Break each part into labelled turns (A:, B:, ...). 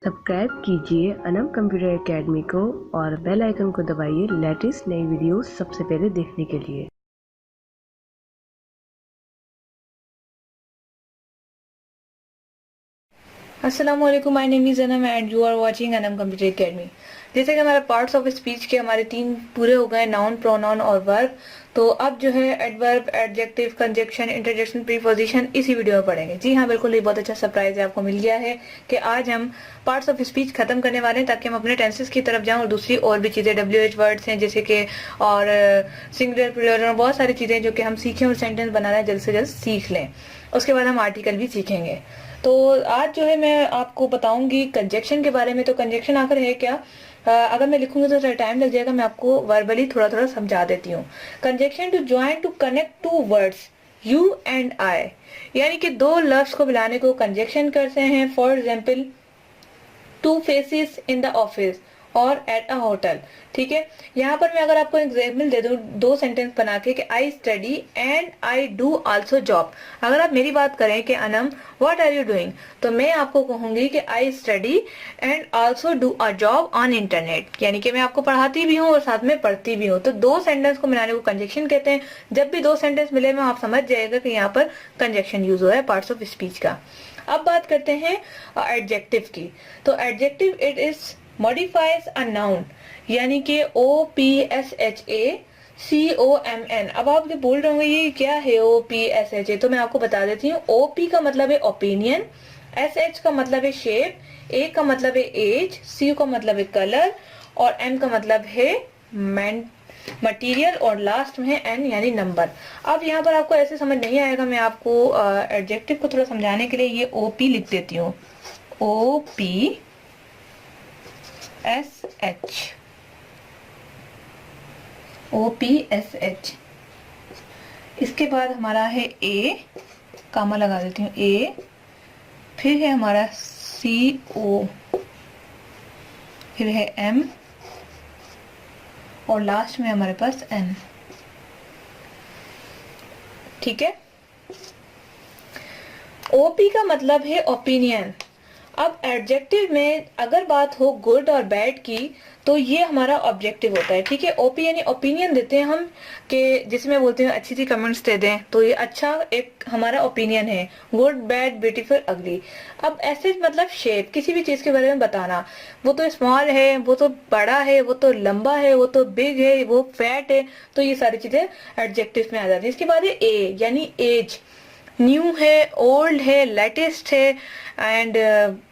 A: Subscribe कीजिए Anam computer academy को और बेल आइकन को दबाइए लेटेस्ट नई वीडियोस सबसे पहले देखने के लिए।
B: अस्सलामुअलैकुम, my name is Anam and you are watching Anam computer academy. जैसे कि हमारे पार्ट्स ऑफ स्पीच के हमारे 3 पूरे हो गए, नाउन, प्रोनाउन और वर्ब। तो अब जो है adverb, adjective, conjunction, interjection, preposition इसी वीडियो में पढ़ेंगे। जी हाँ, बिल्कुल, ये बहुत अच्छा सरप्राइज है आपको मिल गया है कि आज हम पार्ट्स ऑफ स्पीच खत्म करने वाले हैं ताकि हम अपने टेंसेस की तरफ जाएं और दूसरी और भी चीजें WH वर्ड्स हैं जैसे कि और सिंगुलर, प्लूरल और बहुत सारी चीजें जो कि हम सीखें और सेंटेंस बनाना जल्द से जल्द सीख लें। उसके बाद हम आर्टिकल भी सीखेंगे। तो आज जो है मैं आपको बताऊंगी कंजक्शन के बारे में। तो कंजक्शन आखिर है क्या? अगर मैं लिखूंगी तो थोड़ा टाइम लग जाएगा, मैं आपको वर्बली थोड़ा थोड़ा समझा देती हूँ। Conjunction to join to connect two words you and I, यानी कि दो लफ्ज को मिलाने को कंजक्शन करते हैं। For example, two faces in the office और एट अ होटल। ठीक है, यहाँ पर मैं अगर आपको एग्जाम्पल दे दूं दो सेंटेंस बना के कि I study and I do also job. अगर आप मेरी बात करें कि Anam what are you doing, तो मैं आपको कहूंगी कि I study and also do a job on internet, यानी कि मैं आपको पढ़ाती भी हूँ और साथ में पढ़ती भी हूँ। तो दो सेंटेंस को मिलाने को कंजक्शन कहते हैं। जब भी दो सेंटेंस मिले में आप समझ जाएगा कि यहाँ पर कंजक्शन यूज हो रहा है पार्ट्स ऑफ स्पीच का। अब बात करते हैं एडजेक्टिव की। तो adjective it is modifies a noun, यानी कि OPSHACOMN। अब आप जो बोल रहे होंगे ये क्या है OPSHA, तो मैं आपको बता देती हूँ। OP का मतलब है ओपिनियन, SH का मतलब है शेप, A का मतलब है एज, C का मतलब है कलर और M का मतलब है मटेरियल और लास्ट में है N यानी नंबर। अब यहाँ पर आपको ऐसे समझ नहीं आएगा, मैं आपको एडजेक्टिव को थोड़ा समझाने के लिए ये OP लिख देती हूँ। OPSH। OPSH। इसके बाद हमारा है A, कामा लगा देती हूँ A, फिर है हमारा CO, फिर है M और लास्ट में हमारे पास N। ठीक है, OP का मतलब है ओपिनियन। अब एडजेक्टिव में अगर बात हो गुड और बैड की तो ये हमारा ऑब्जेक्टिव होता है। ठीक है, ओपी यानी ओपिनियन देते हैं हम, कि जिसमें बोलते हैं अच्छी सी कमेंट्स दे दें, तो ये अच्छा एक हमारा ओपिनियन है। गुड, बैड, ब्यूटीफुल, अगली। अब ऐसे मतलब शेप, किसी भी चीज के बारे में बताना, वो तो स्मॉल है, वो तो बड़ा है, वो तो लंबा है, वो तो बिग है, वो फैट है, तो ये सारी चीजें एडजेक्टिव में आ जाती है। इसके बाद है ए यानी एज, न्यू है, ओल्ड है, लेटेस्ट है एंड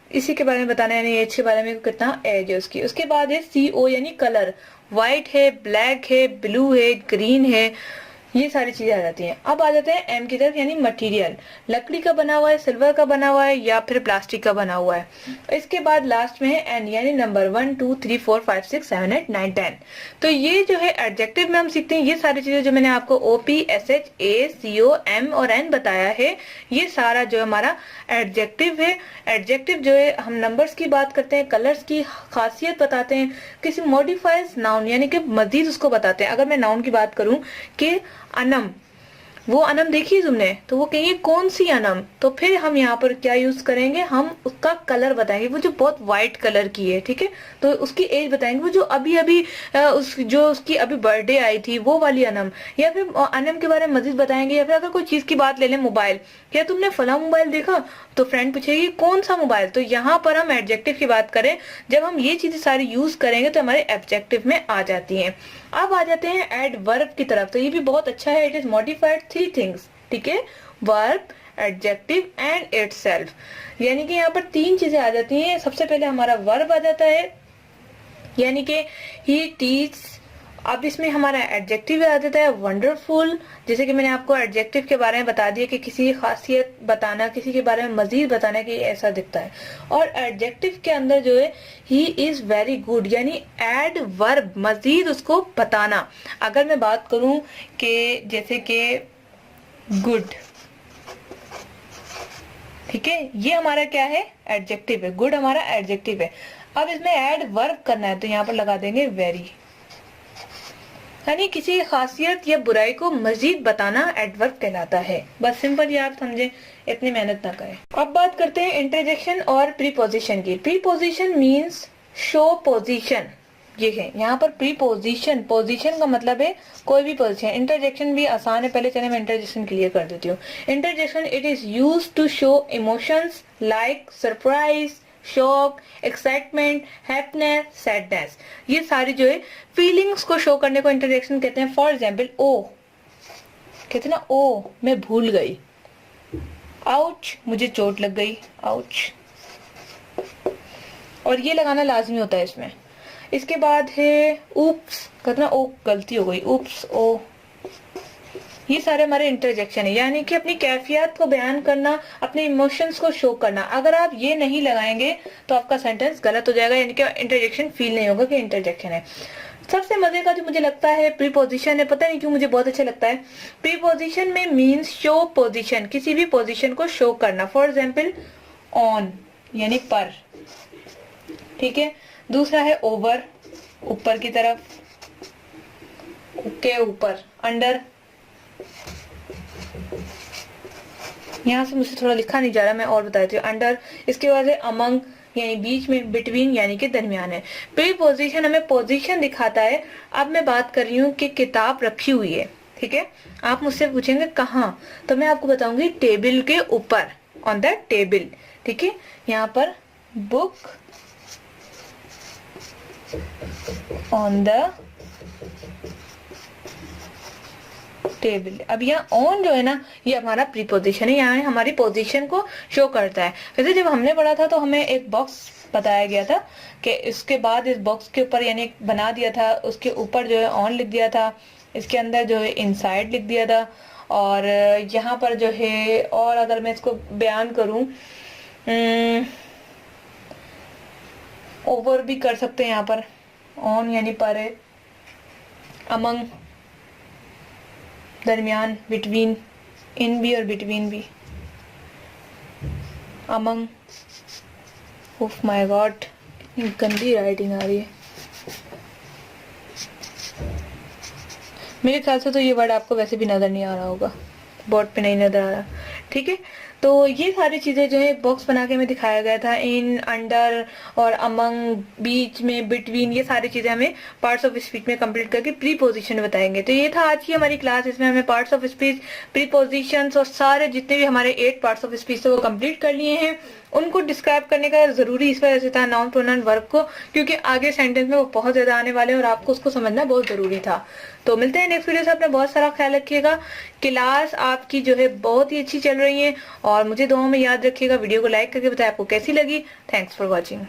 B: इसी के बारे में बताना है, यानी एज के बारे में कितना एज है उसकी। उसके बाद है CO यानी कलर, व्हाइट है, ब्लैक है, ब्लू है, ग्रीन है, ये सारी चीजें आ जाती हैं। अब आ जाते हैं M की तरफ यानी मटेरियल, लकड़ी का बना हुआ है, सिल्वर का बना हुआ है या फिर प्लास्टिक का बना हुआ है। इसके बाद लास्ट में है N यानी नंबर 1 2 3 4 5 6 7 8 9 10। तो ये जो है एडजेक्टिव में हम सीखते हैं ये सारी चीजें जो मैंने आपको OPSHACOM और N बताया है, ये सारा जो हमारा एडजेक्टिव है। एडजेक्टिव जो है हम नंबर्स की बात करते हैं, कलर्स की खासियत बताते हैं, किसी मॉडिफाइज नाउन यानी कि मजीद उसको बताते हैं। अगर मैं नाउन की बात करूं कि अनम, वो अनम देखी तुमने, तो वो कहेंगे कौन सी अनम, तो फिर हम यहाँ पर क्या यूज करेंगे, हम उसका कलर बताएंगे, वो जो बहुत व्हाइट कलर की है। ठीक है, तो उसकी एज बताएंगे, वो जो अभी अभी उसकी अभी बर्थडे आई थी वो वाली अनम। या फिर अनम के बारे में मजीद बताएंगे। या फिर अगर कोई चीज की बात ले लें, मोबाइल, क्या तुमने फला मोबाइल देखा, तो फ्रेंड पूछेगी कौन सा मोबाइल, तो यहाँ पर हम एडजेक्टिव की बात करें, जब हम ये चीजें सारी यूज करेंगे तो हमारे एडजेक्टिव में आ जाती हैं। अब आ जाते हैं एडवर्ब की तरफ। तो ये भी बहुत अच्छा है, इट इज मॉडिफाइड 3 थिंग्स। ठीक है, वर्ब, एडजेक्टिव एंड इटसेल्फ, यानी कि यहाँ पर 3 चीजें आ जाती हैं। सबसे पहले हमारा वर्ब आ जाता है, यानी कि ही टीच। अब इसमें हमारा एडजेक्टिव आ जाता है वंडरफुल, जैसे कि मैंने आपको एडजेक्टिव के बारे में बता दिया कि किसी खासियत बताना, किसी के बारे में मजीद बताना कि ऐसा दिखता है। और एडजेक्टिव के अंदर जो है ही इज वेरी गुड, यानी एड वर्ब, मजीद उसको बताना। अगर मैं बात करूं कि जैसे कि गुड, ठीक है, ये हमारा क्या है, एडजेक्टिव है। गुड हमारा एडजेक्टिव है। अब इसमें एड वर्ब करना है तो यहाँ पर लगा देंगे वेरी, यानी किसी खासियत या बुराई को मजीद बताना एडवर्ब कहलाता है। बस सिंपल ये आप समझे, इतनी मेहनत ना करें। अब बात करते हैं इंटरजेक्शन और प्रीपोजिशन की। Preposition means show position. ये है यहाँ पर प्रीपोजिशन, पोजीशन का मतलब है कोई भी पोजीशन। इंटरजेक्शन भी आसान है, पहले चले मैं इंटरजेक्शन क्लियर कर देती हूँ। Interjection it is used to show emotions like surprise, shock, excitement, happiness, sadness. ये सारी जो है फीलिंग्स को शो करने को इंटरजेक्शन कहते हैं। फॉर एग्जाम्पल ओ, कहते ना ओ मैं भूल गई, आउच मुझे चोट लग गई, आउच, और ये लगाना लाजमी होता है इसमें। इसके बाद है ऊप्स, कहते ना ओ गलती हो गई, ऊप्स, ओ। ये सारे हमारे इंटरजेक्शन है, यानी कि अपनी कैफियत को बयान करना, अपने इमोशंस को शो करना। अगर आप ये नहीं लगाएंगे तो आपका सेंटेंस गलत हो जाएगा, यानी कि इंटरजेक्शन फील नहीं होगा कि इंटरजेक्शन है। सबसे मजे का जो मुझे लगता है प्रीपोजिशन है, पता नहीं क्यों मुझे बहुत अच्छा लगता है। प्रीपोजिशन में मीन्स शो पोजिशन, किसी भी पोजिशन को शो करना। फॉर एग्जाम्पल ऑन यानी पर, ठीक है। दूसरा है ओवर, ऊपर की तरफ, के ऊपर, अंडर, यहां से मुझसे थोड़ा लिखा नहीं जा रहा, मैं और बता देती हूँ, अंडर। इसके बाद है अमंग यानी बीच में, बिटवीन यानी कि दरमियान है। प्रीपोजिशन हमें पोजीशन दिखाता है। अब मैं बात कर रही हूँ कि किताब रखी हुई है, ठीक है। आप मुझसे पूछेंगे कहाँ, तो मैं आपको बताऊंगी टेबल के ऊपर, ऑन द टेबल, ठीक है। यहाँ पर बुक ऑन द टेबल। अब यहाँ ऑन जो है ना, ये हमारा प्रीपोजिशन है, यहाँ हमारी पोजीशन को शो करता है। वैसे जब हमने पढ़ा था तो हमें एक बॉक्स बताया गया था कि इसके बाद इस बॉक्स के ऊपर यानी बना दिया था, उसके ऊपर जो है ऑन लिख दिया था, इसके अंदर जो है इनसाइड लिख दिया था, और यहाँ पर जो है, और अगर मैं इसको बयान करूं, ओवर भी कर सकते हैं। यहाँ पर ऑन यानी पर है, अमंग दरमियान, बिटवीन, इन भी और बिटवीन भी, अमंग, ओफ माय गॉड गंदी राइटिंग आ रही है। मेरे ख्याल से तो ये वर्ड आपको वैसे भी नजर नहीं आ रहा होगा, बोर्ड पे नहीं नजर आ रहा, ठीक है। तो ये सारी चीजें जो है बॉक्स बना के हमें दिखाया गया था, इन, अंडर और अमंग, बीच में, बिटवीन, ये सारी चीजें हमें पार्ट्स ऑफ स्पीच में कंप्लीट करके प्रीपोजिशन बताएंगे। तो ये था आज की हमारी क्लास। इसमें हमें पार्ट्स ऑफ स्पीच, प्रीपोजिशंस और सारे जितने भी हमारे 8 पार्ट्स ऑफ स्पीच थे वो कंप्लीट कर लिए हैं। उनको डिस्क्राइब करने का जरूरी इस वजह से था नाउन प्रोनाउन वर्ब को, क्योंकि आगे सेंटेंस में वो बहुत ज्यादा आने वाले हैं और आपको उसको समझना बहुत जरूरी था। तो मिलते हैं नेक्स्ट वीडियो से, अपना बहुत सारा ख्याल रखिएगा। क्लास आपकी जो है बहुत ही अच्छी चल रही है और मुझे दुआओं में याद रखिएगा। वीडियो को लाइक करके बताएं आपको कैसी लगी। Thanks for watching.